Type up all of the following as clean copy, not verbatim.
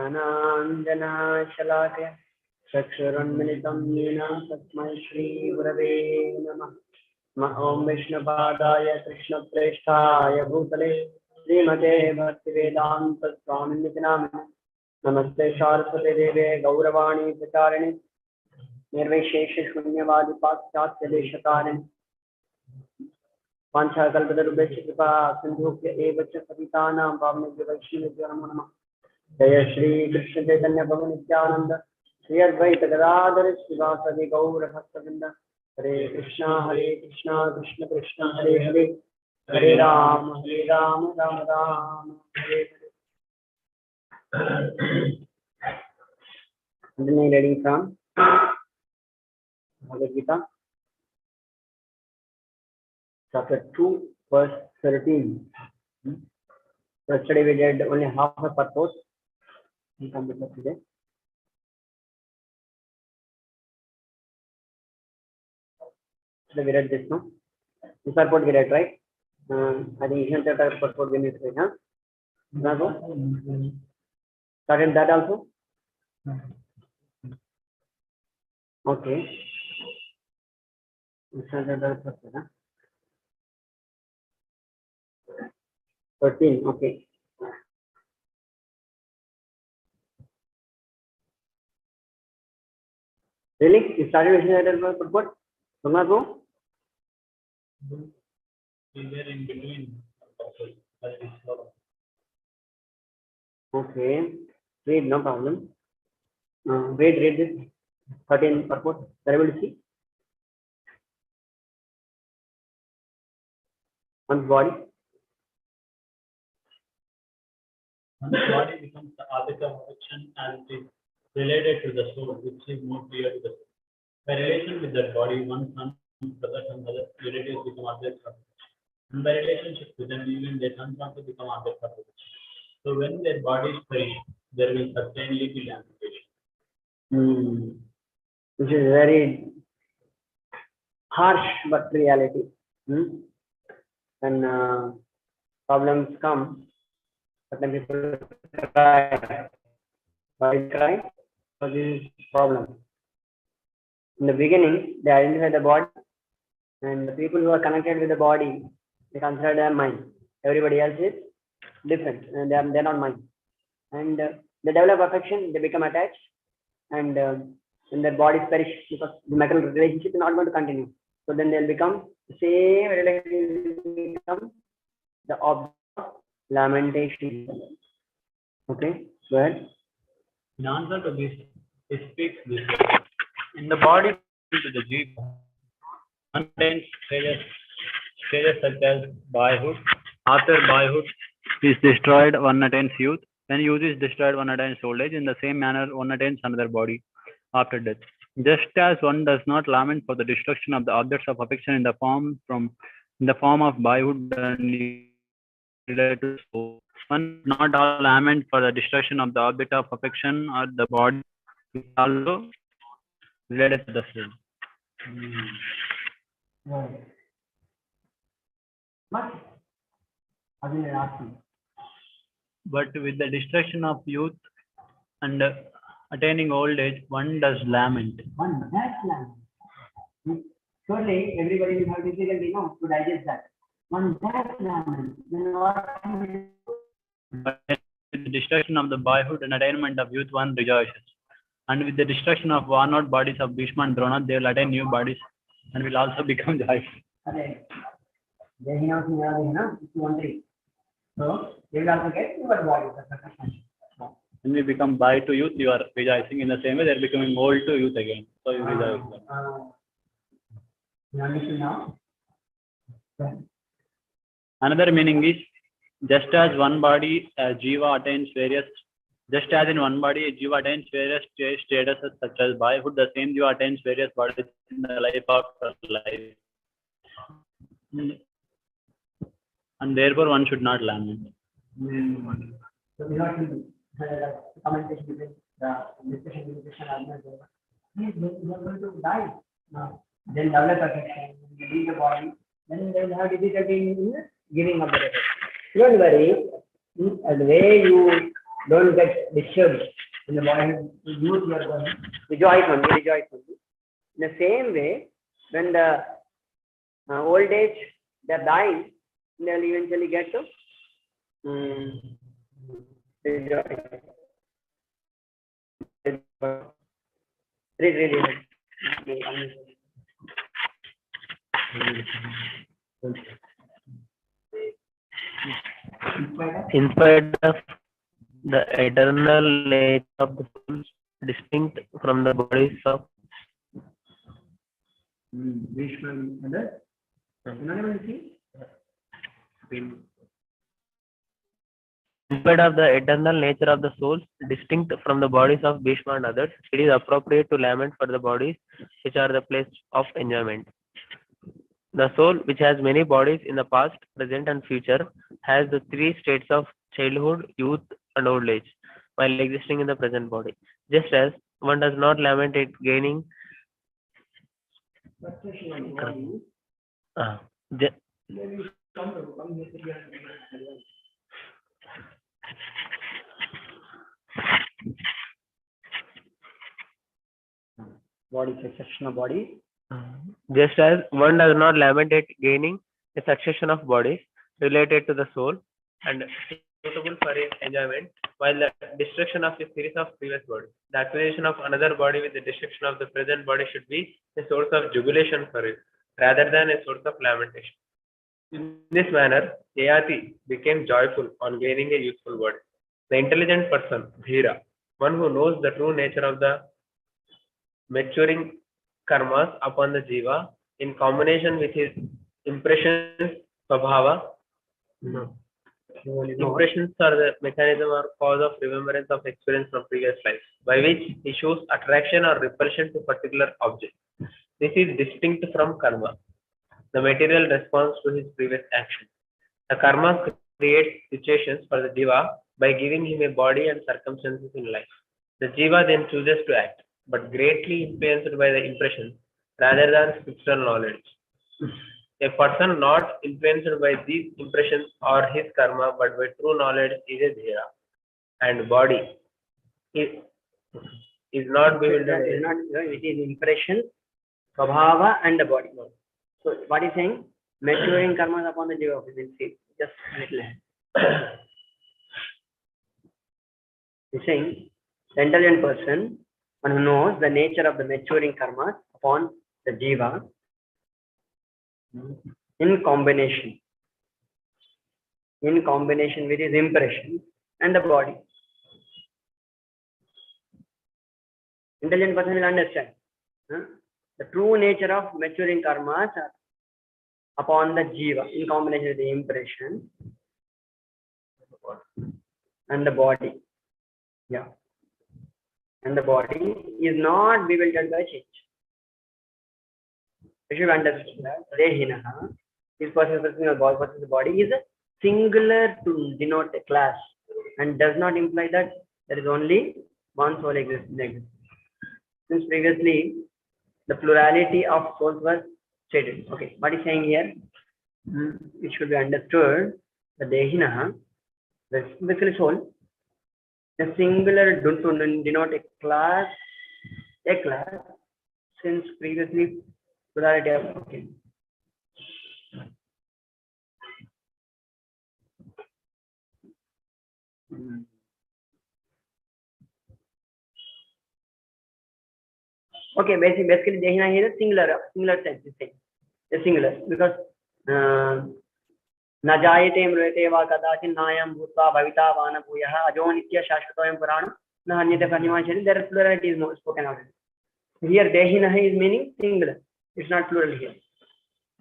ज्ञानाञ्जनशलाकया चक्षुरुन्मिलितं येन तस्मै श्रीगुरवे नमः। ॐ विष्णुपादाय कृष्णप्रेष्ठाय भूतले श्रीमते भक्तिवेदान्तस्वामिनिति नामिने नमस्ते सारस्वते देवे गौरवाणी प्रचारिणे निर्विशेषशून्यवादी पाश्चात्यदेशतारिणे वाञ्छाकल्पतरुभ्यश्च कृपा सिन्धुभ्य एव च पतितानां पावनेभ्यो वैष्णवेभ्यो नमो नमः। जय श्री कृष्ण चैतन्य प्रभु नित्यानंद श्री अद्वैत गदाधर श्रीवासदि गौर भक्तवृंद। हरे कृष्ण कृष्ण कृष्ण हरे हरे, हरे Ram Ram Ram Hare Hare. Reading from Bhagavad Gita, chapter 2, verse 13. Yesterday we did only half the purpose. We completed today. So we read this now. This purport we read, right? I think Asian chapter purport we need to read, huh? Started that also? Okay. Asian chapter purport, huh? 13, okay. Really? You started Asian chapter purport? Sunga ko? We were in between. Okay, read, no problem. Read this 13 purport. Everybody see? One's body. One's body becomes the object of affection as it is related to the soul, which is more clear to the soul. By relation with that body, one's son, brothers, and other relatives become objects of affection. And by relationship with them, even their sons also become objects of affection. So when their bodies perish, there will certainly be lamentation. Which is very harsh but reality. When problems come, certain people cry. Why cry? Because this is problem. In the beginning, they identify the body, and the people who are connected with the body, they consider them mind. Everybody else is different, and they're not mind. And they develop affection, they become attached, and when their bodies perish, because the material relationship is not going to continue. So then they'll become the same relationship, become the object of lamentation. Okay, go ahead. In answer to this, it speaks this way. In the body to the jiva, contains stages such as boyhood. After boyhood is destroyed, one attains youth. When youth is destroyed, one attains old age. In the same manner, one attains another body after death. Just as one does not lament for the destruction of the objects of affection in the form of boyhood and related to soul, one does not all lament for the destruction of the object of affection or the body, which also related to the soul. But with the destruction of youth and attaining old age, one does lament. One does lament. Surely everybody will have difficulty to digest that. One does lament. But with the destruction of the boyhood and attainment of youth, one rejoices. And with the destruction of worn-out bodies of Bhishma and Drona, they will attain new bodies and will also become joyful. So they will also get newer bodies. When we become boy to youth, you are rejoicing. In the same way, they are becoming old to youth again. So you rejoice. You understand now? Another meaning is, just as one body, a jiva attains various, just as in one body, a jiva attains various statuses such as boyhood, the same jiva attains various bodies in the life after life. And therefore, one should not lament. So we have to commentation between the discussion between Krishna and Arjuna. He is going to die now. Then develop affection, leave the body, then they will have difficulty in giving up the affection. Don't worry, the way you don't get disturbed. In the body, youth you are going, rejoice only, rejoice only. In the same way, when the old age, they are dying, they'll eventually get to rejoice. Really. In spite of the eternal nature of the soul, distinct from the bodies of Bhishma and others. You're not able to see? in spite of the eternal nature of the souls, distinct from the bodies of Bhishma and others, it is appropriate to lament for the bodies which are the place of enjoyment. The soul, which has many bodies in the past, present, and future, has the three states of childhood, youth, and old age, while existing in the present body. Just as one does not lament it gaining. Ju- Body, succession of body. Just as one does not lament it gaining a succession of bodies related to the soul and suitable for its enjoyment, while the destruction of a series of previous bodies. The acquisition of another body with the destruction of the present body should be a source of jubilation for it, rather than a source of lamentation. In this manner, Yayati became joyful on gaining a useful body. The intelligent person, Dhira, one who knows the true nature of the maturing karmas upon the jiva, in combination with his impressions, svabhava. Impressions are the mechanism or cause of remembrance of experience from previous lives, by which he shows attraction or repulsion to particular object. This is distinct from karma, the material response to his previous action. The karma creates situations for the jiva by giving him a body and circumstances in life. The jiva then chooses to act, but greatly influenced by the impressions rather than scriptural knowledge. A person not influenced by these impressions or his karma but by true knowledge is a dhira, and body is not bewildered. It is not, it is impression, svabhava, and the body. So what is saying? Maturing karmas upon the jiva. We will see just a little ahead. He's saying the intelligent person, one who knows the nature of the maturing karmas upon the jiva, in combination with his impression and the body. Intelligent person will understand the true nature of maturing karmas upon the jiva in combination with the impression and the body. Yeah. And the body is not bewildered by change. You should understand that Dehinaha, this person versus the body, is singular to denote a class and does not imply that there is only one soul existing. Since previously the plurality of souls was stated. Okay, what is saying here? It should be understood that Dehinaha, the basically soul, the singular to denote a class, since previously plurality of okay. Okay, basically Dehina here is singular sense is saying. A singular because Najayate mrete va kadachin nayam bhutva bhavita vana bhuyaha ajo nitya shashvatoyam purana na anyate pranimachari. There is plurality is spoken out. Here Dehina is meaning singular. It's not plural here.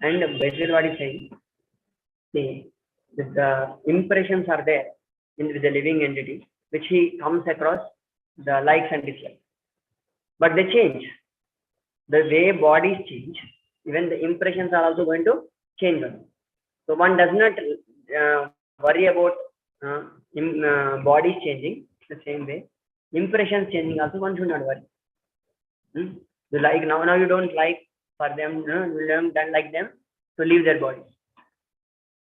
And basically what is saying, the impressions are there in the living entity, which he comes across the likes and dislikes. But they change. The way bodies change, even the impressions are also going to change. So one does not worry about bodies changing the same way. Impressions changing also one should not worry. You like now you don't like for them, you don't like them to leave their bodies,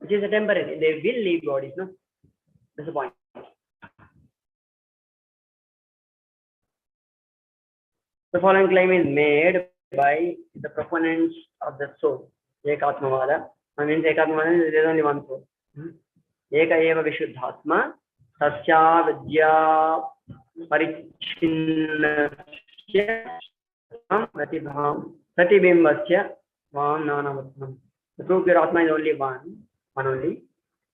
which is a temporary. They will leave bodies, no? That's the point. The following claim is made by the proponents of the soul. Ekatmavada. I mean, Ekatmavada, there is only one soul. Eka eva vishuddhatma. Tasya vidya parichinnasya Pratibhimbasya Vam Nanavatnam. The true pure Atma is only one only.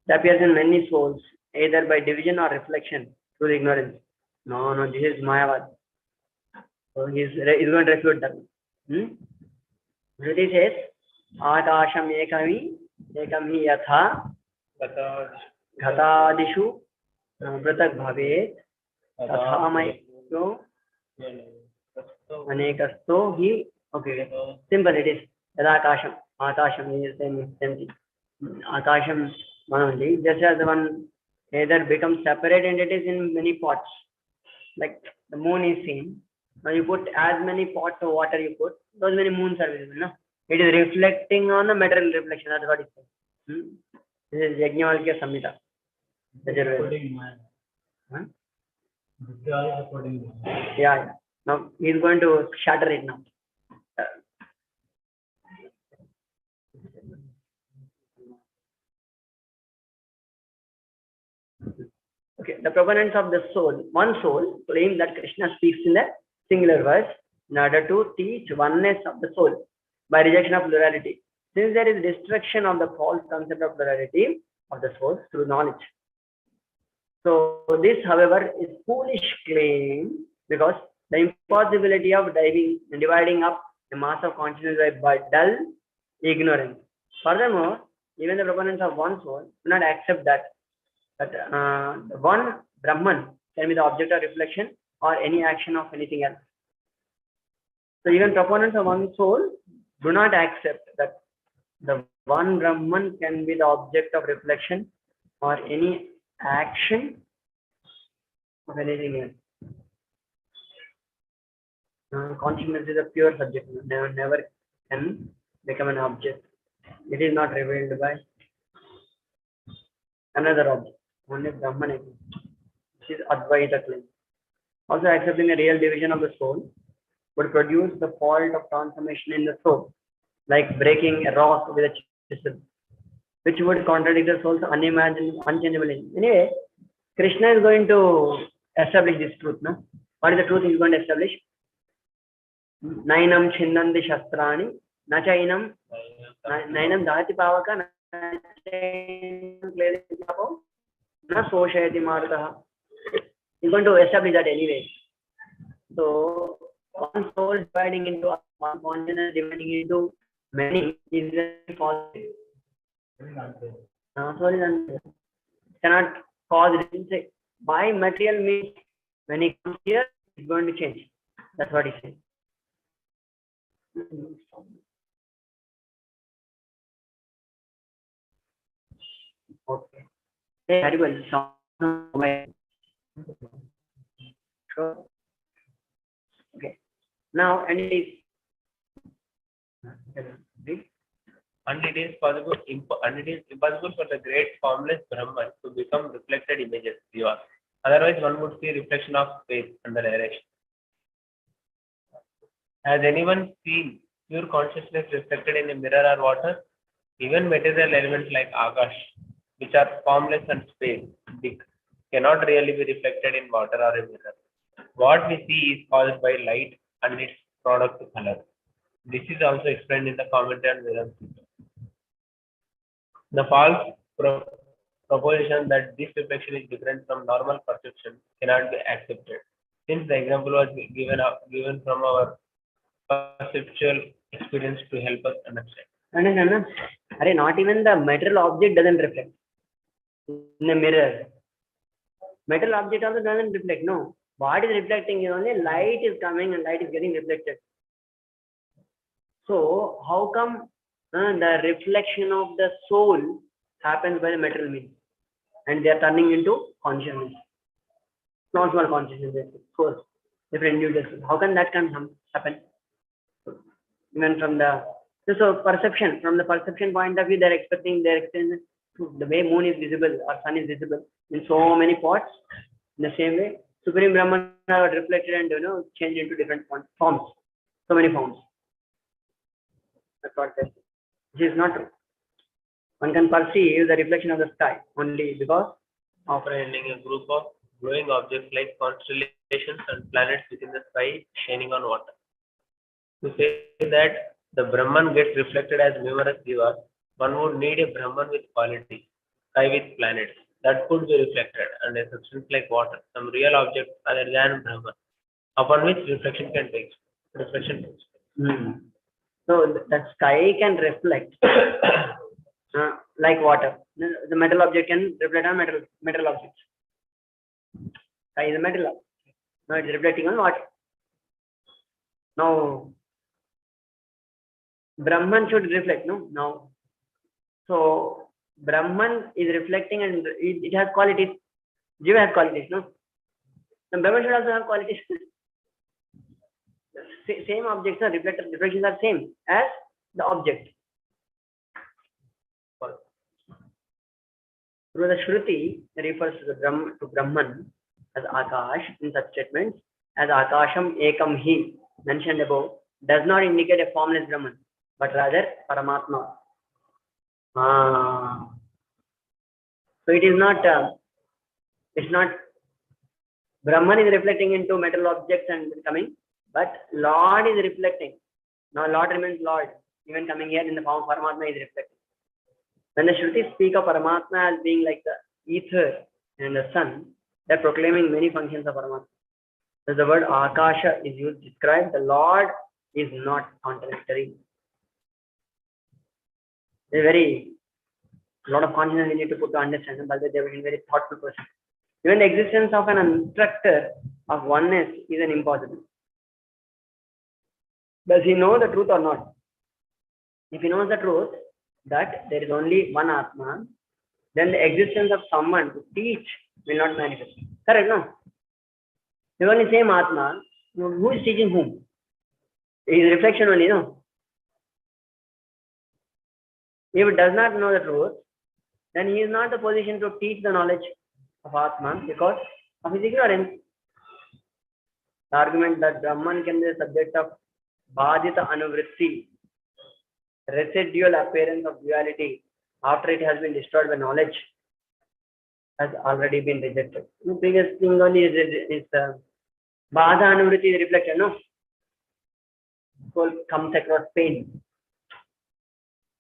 It appears in many souls, either by division or reflection through ignorance. No, this is Mayavad. So he's going to refute that. Shruti says, Akasham ekami yatha ghatadishu pratak bhavet tathamayyo anekasto hi. Okay, simple it is. Akasham is same thing. Akasham only, just as one either becomes separate entities in many pots. Like the moon is seen. Now you put as many pots of water you put, those many moons are visible. No? It is reflecting on the material reflection. That's what it says. This is Yajnavalkya Samhita. Yeah. Now he is going to shatter it now. Okay, the proponents of the soul, one soul, claim that Krishna speaks in the singular verse in order to teach oneness of the soul by rejection of plurality. Since there is destruction of the false concept of plurality of the soul through knowledge. So this, however, is foolish claim because the impossibility of dividing up the mass of consciousness by dull ignorance. Furthermore, even the proponents of one soul do not accept that one Brahman can be the object of reflection or any action of anything else. So even proponents of one soul do not accept that the one Brahman can be the object of reflection or any action of anything else. Consciousness is a pure subject, never can become an object. It is not revealed by another object. Only Brahman exists. This is Advaita claim. Also, accepting a real division of the soul would produce the fault of transformation in the soul, like breaking a rock with a chisel, which would contradict the soul's unimaginable, unchangeable nature. Anyway, Krishna is going to establish this truth. No? What is the truth he is going to establish? Nainam Chindandi Shastrani, Nachainam, Nainam Dhati Pavaka, Na Soshayati Martaha. He's going to establish that anyway. So, one soul dividing into one consciousness dividing into many is cause. Sorry, cannot cause it. By material means, when he comes here, it's going to change. That's what he says. Okay. Very well. Sure. Okay. Now, and it is impossible for the great formless Brahman to become reflected images. Otherwise, one would see reflection of space under direction. Has anyone seen pure consciousness reflected in a mirror or water? Even material elements like Akash, which are formless and space big, cannot really be reflected in water or a mirror. What we see is caused by light and its product color. This is also explained in the commentary on Vedanta. The false proposition that this reflection is different from normal perception cannot be accepted, since the example was given from our perceptual experience to help us understand. Not even the material object doesn't reflect in the mirror. Metal object also doesn't reflect. No, what is reflecting is only light is coming and light is getting reflected. So how come the reflection of the soul happens by the material means, and they are turning into consciousness, small consciousness, source, different individuals. How can that happen? Even from the perception, from the perception point of view, they're expecting their experience. The way moon is visible or sun is visible in so many pots, in the same way, Supreme Brahman are reflected and changed into different forms. So many forms. That's what they say. This is not true. One can perceive the reflection of the sky only because of Comprehending a group of glowing objects like constellations and planets within the sky shining on water. To say that the Brahman gets reflected as numerous jivas, one would need a Brahman with quality, sky with planets that could be reflected, and a substance like water, some real object other than Brahman, upon which reflection can take place. So the sky can reflect like water. The metal object can reflect on metal objects. Sky is a metal object. Now it's reflecting on water. Now Brahman should reflect, no? Now, so Brahman is reflecting and it has qualities. Jiva has qualities, no? The Brahman should also have qualities. Same objects are reflections are same as the object. Through the Shruti refers to the Brahman as Akash in such statements as Akasham Ekam Hi mentioned above does not indicate a formless Brahman, but rather Paramatma. So it is not. It's not. Brahman is reflecting into metal objects and coming, but Lord is reflecting. Now Lord remains Lord, even coming here in the form of Paramatma is reflecting. When the Shrutis speak of Paramatma as being like the ether and the sun, they are proclaiming many functions of Paramatma. As the word Akasha is used to describe the Lord is not contradictory. There's a lot of consciousness we need to put to understand him, but they are a very thoughtful person. Even the existence of an instructor of oneness is an impossible. Does he know the truth or not? If he knows the truth, that there is only one Atma, then the existence of someone to teach will not manifest. Correct, no? There's only same Atma. Who is teaching whom? His reflection only, no? If it does not know the truth, then he is not in the position to teach the knowledge of Atman because of his ignorance. The argument that Brahman can be the subject of Bhadita Anuvritti, residual appearance of duality after it has been destroyed by knowledge, has already been rejected. The previous thing only is Bhada Anuvritti is reflection, no? Soul comes across pain.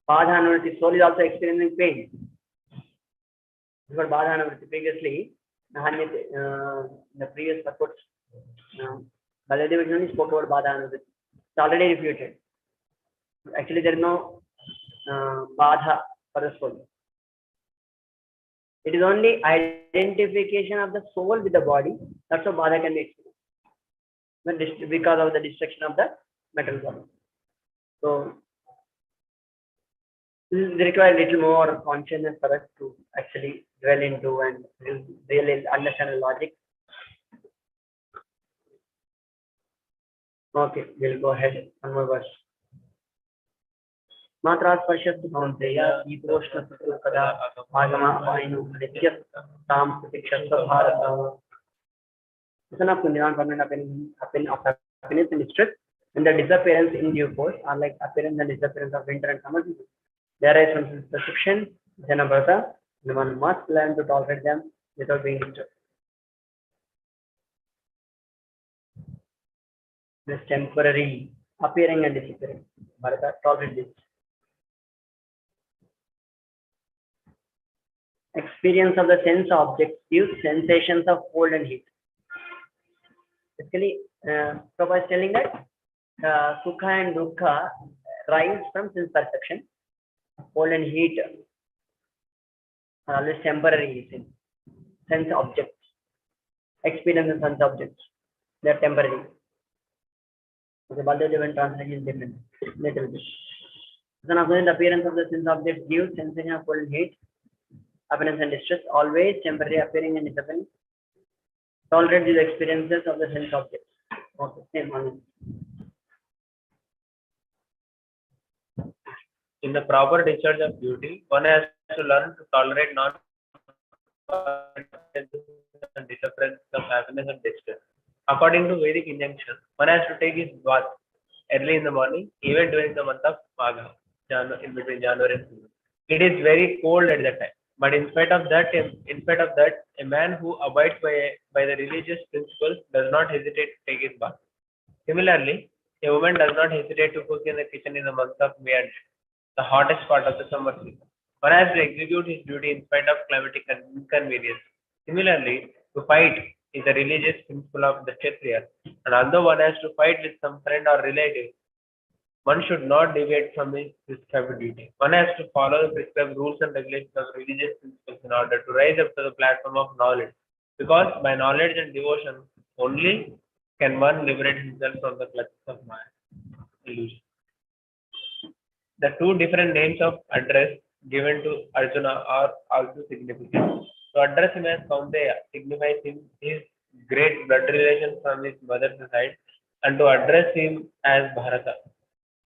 Bhada Anuvritti, soul is also experiencing pain. This is what Bhada Anuvritti previously, the previous purports, Baladev only spoke about Bhada Anuvritti. It's already refuted. Actually, there is no Bhada for the soul. It is only identification of the soul with the body. That's how Bhada can be experienced. Because of the destruction of the metal body. So, this requires a little more consciousness for us to actually dwell into and really understand the logic. Okay, we'll go ahead. One more verse. Matra Spashyastu Bhavanteya Iposhna Kada Agama Vainu Aditya Tam Pratikshasta Bharata. Listen up to the non-permanent happiness and distress and the disappearance in due course are like appearance and disappearance of winter and summer season. They arise from perception, Janabhrata, and one must learn to tolerate them without being disturbed. This temporary appearing and disappearing. Bharata, tolerate this. Experience of the sense objects gives sensations of cold and heat. Basically, Prabhupada is telling that Sukha and Dukkha rise from sense perception. Cold and heat are always temporary in sense objects. Experience and sense objects, they are temporary. Okay, Baldev translation is different. Little bit. Then after the appearance of the sense objects gives sensation of cold and heat, happiness and distress, always temporary appearing and disappearing. Tolerate these experiences of the sense objects. Okay, same one. In the proper discharge of duty, one has to learn to tolerate and disappearance of happiness and distress. According to Vedic injunction, one has to take his bath early in the morning, even during the month of Magha, in between January and February. It is very cold at that time. But in spite of that, a man who abides by the religious principles does not hesitate to take his bath. Similarly, a woman does not hesitate to cook in the kitchen in the month of May and June, the hottest part of the summer season. One has to execute his duty in spite of climatic inconvenience. Similarly, to fight is a religious principle of the Kshatriya, and although one has to fight with some friend or relative, one should not deviate from his prescribed duty. One has to follow the prescribed rules and regulations of religious principles in order to rise up to the platform of knowledge. Because by knowledge and devotion only can one liberate himself from the clutches of Maya illusion. The two different names of address given to Arjuna are also significant. To address him as Kaunteya signifies his great blood relation from his mother's side, and to address him as Bharata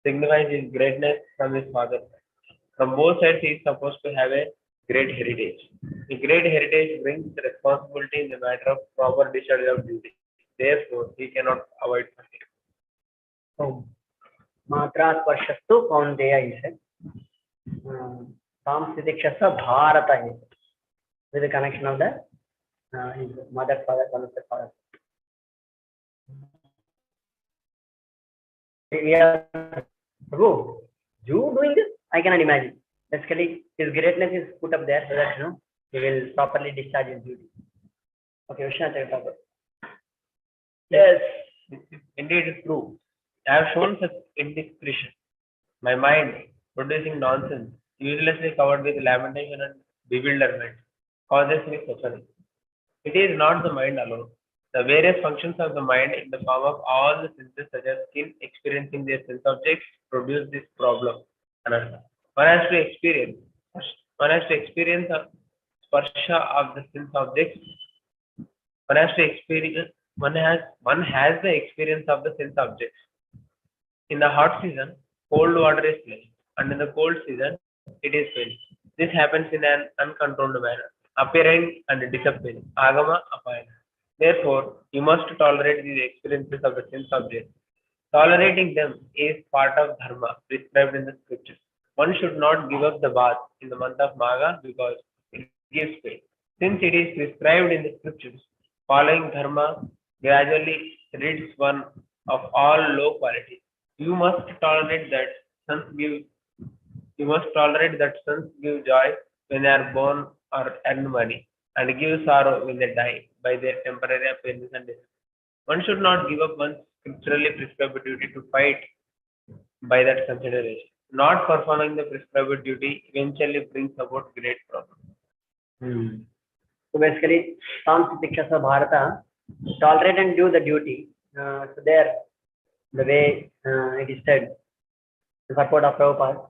signifies his greatness from his father's side. From both sides, he is supposed to have a great heritage. A great heritage brings responsibility in the matter of proper discharge of duty. Therefore, he cannot avoid fighting. So, Matra Sparshasthu Kaunteya is said. Samsitikshasa Bharata is with the connection of the his mother, father, one of the father. Yeah, Prabhu, you doing this? I cannot imagine. Basically, his greatness is put up there so that he will properly discharge his duty. Okay, Vishwanath Thakur. Yes, indeed it's true. I have shown such indiscretion. My mind, producing nonsense, uselessly covered with lamentation and bewilderment, causes me suffering. It is not the mind alone. The various functions of the mind in the form of all the senses such as skin experiencing their sense objects produce this problem. Anartha. One has to experience a sparsha of the sense objects. One has the experience of the sense objects. In the hot season, cold water is placed, and in the cold season, it is filled. This happens in an uncontrolled manner, appearing and disappearing. Agama apayana. Therefore, you must tolerate these experiences of the sense objects. Tolerating them is part of dharma prescribed in the scriptures. One should not give up the bath in the month of Magha because it gives pain. Since it is prescribed in the scriptures, following dharma gradually rids one of all low qualities. You must tolerate that sons give joy when they are born or earn money, and give sorrow when they die by their temporary appearance and death. One should not give up one's scripturally prescribed duty to fight by that consideration. Not performing the prescribed duty eventually brings about great problems. So basically, Samsitikshasa Bharata, tolerate and do the duty. So there, the way it is said, the purport of Prabhupada,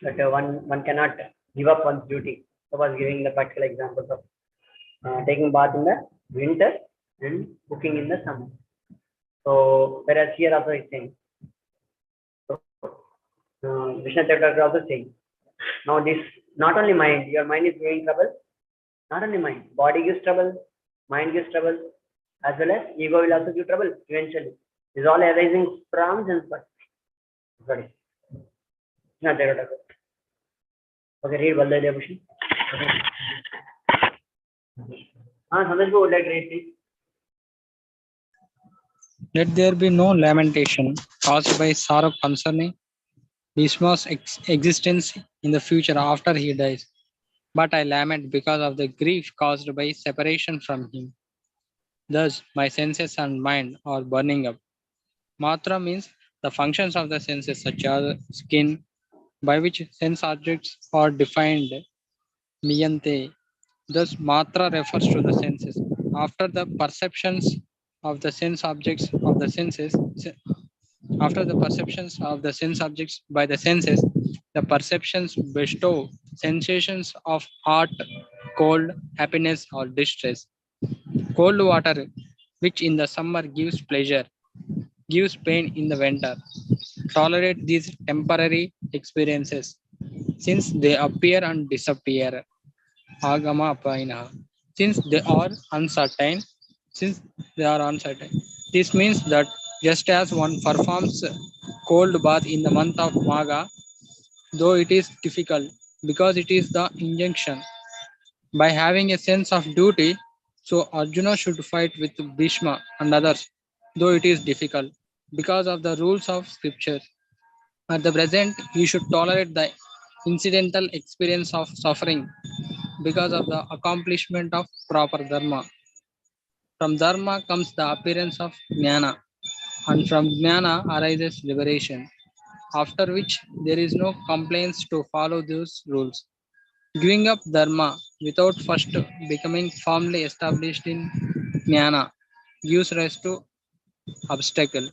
that one cannot give up one's duty. I was giving the practical examples of taking bath in the winter and cooking in the summer. So whereas here also is saying, Vishnu Thakur is also saying, now this not only mind, your mind is giving trouble, not only mind, body gives trouble, mind gives trouble, as well as ego will also give trouble eventually. This is all arising from sense perception. Sorry. Not there. Okay, read Valdaya Bhushan. Sandesh would like to read, please. Let there be no lamentation caused by sorrow concerning Bhishma's existence in the future after he dies, but I lament because of the grief caused by separation from him. Thus, my senses and mind are burning up. Matra means the functions of the senses, such as skin, by which sense objects are defined. Miyante. Thus, matra refers to the senses. After the perceptions of the sense objects of the senses, after the perceptions of the sense objects by the senses, the perceptions bestow sensations of hot, cold, happiness, or distress. Cold water, which in the summer gives pleasure, gives pain in the winter. Tolerate these temporary experiences, since they appear and disappear. Agama Apaina. since they are uncertain. Since they are uncertain. This means that just as one performs cold bath in the month of Maga, though it is difficult because it is the injunction by having a sense of duty, so Arjuna should fight with Bhishma and others, though it is difficult because of the rules of scripture. At the present, you should tolerate the incidental experience of suffering because of the accomplishment of proper dharma. From dharma comes the appearance of jnana, and from jnana arises liberation, after which there is no complaints to follow those rules. Giving up dharma without first becoming firmly established in jnana gives rise to obstacle.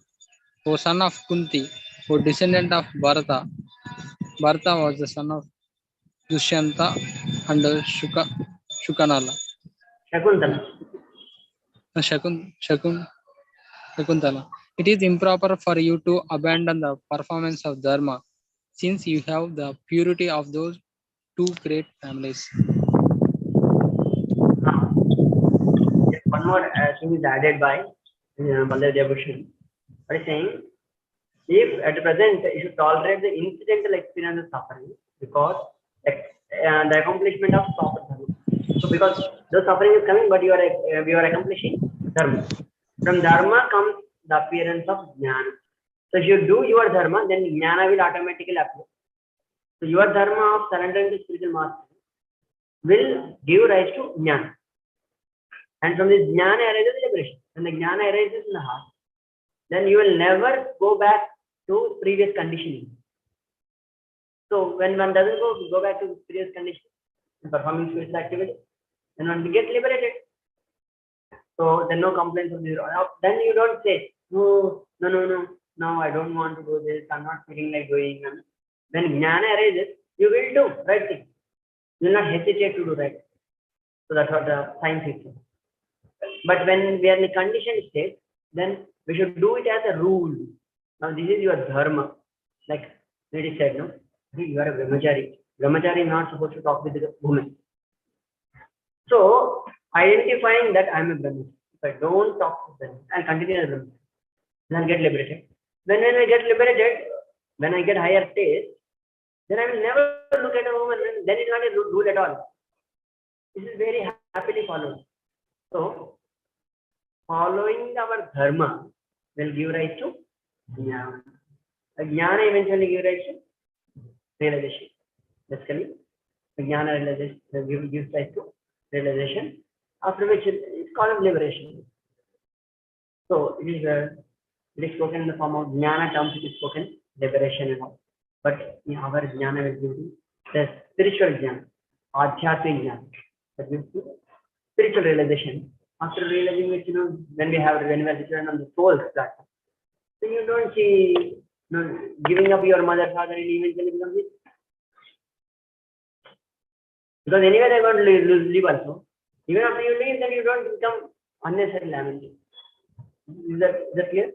O son of Kunti, O descendant of Bharata, Bharata was the son of Dushyanta and Shukanala. Shakuntala. Shakuntala. It is improper for you to abandon the performance of dharma, since you have the purity of those two great families. Now, just one more thing is added by Baldev Devbhushan. What is saying? If at present you should tolerate the incidental experience of suffering because the accomplishment of proper dharma. So because the suffering is coming, but you are accomplishing dharma. From dharma comes the appearance of jnana. So if you do your dharma, then jnana will automatically appear. So your dharma of surrendering to spiritual master will give rise to jnana. And from this jnana arises liberation. When the jnana arises in the heart, then you will never go back to previous conditioning. So when one doesn't go back to previous conditioning, performing spiritual activity, then one gets liberated. So then no complaints of this. Then you don't say, no, I don't want to do this, I'm not feeling like doing. When jnana arises, you will do right thing. You will not hesitate to do right. So that's what the science is. But when we are in a conditioned state, then we should do it as a rule. Now this is your dharma. Like lady said, no, you are a brahmachari. Brahmachari is not supposed to talk with the woman. So identifying that I am a brahmachari. If I don't talk with them, I'll continue as a brahmachari. Then I'll get liberated. When I get liberated, when I get higher stage, then I will never look at a woman. Then it's not a rule at all. This is very happily followed. So following our dharma will give rise to jnana. Jnana eventually give rise to realization. Basically, jnana realization gives rise to realization, after which it's called liberation. So it is spoken in the form of jnana terms. It is spoken liberation and all. But our jnana will give you the spiritual jnana, adhyatmic jnana. That gives you spiritual realization. After realizing which, when we are situated on the soul's platform, so you don't see giving up your mother, father, and eventually becomes it. Because anyway they're going to leave also. Even after you leave, then you don't become unnecessary lamenting. Is that clear?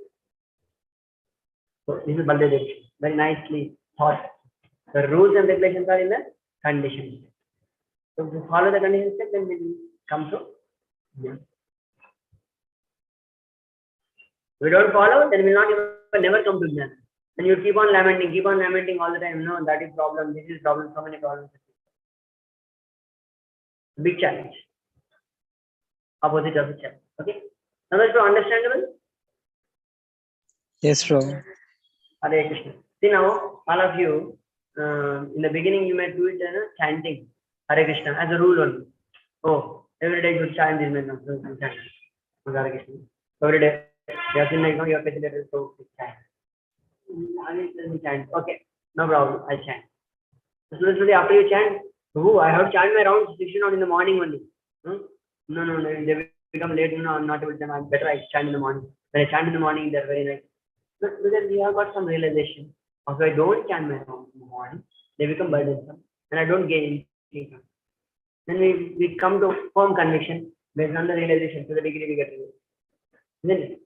So this is Baldev Devbhushan. Very nicely thought. The rules and regulations are in the conditions. So if you follow the conditions, then we will come to. Yeah. If we don't follow, then we will never come to jnana. Then you keep on lamenting all the time. No, that is problem, this is problem, so many problems. Big challenge. Opposite of the challenge. Okay. Now that's understandable? Yes, bro. Hare Krishna. See now, all of you, in the beginning you may do it chanting Hare Krishna as a rule only. Oh, every day you should chant this mantra. Hare Krishna. Every day. You have to you have facilitated so chant. Chant. Okay, no problem. I'll chant. Slowly after you chant, I have to chant my rounds 16 in the morning only. No, they become late. I'm not able to. I'm better. I chant in the morning. When I chant in the morning, they're very nice. But because we have got some realization. Also, I don't chant my rounds in the morning. They become burdensome, and I don't gain anything. Then we come to firm conviction based on the realization to the degree we get to. Isn't it?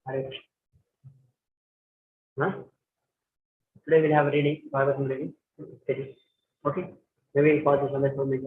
Hare Krishna. Huh? Today we'll have a reading, Bhagavatam reading. Okay? Maybe we'll pause this one for me.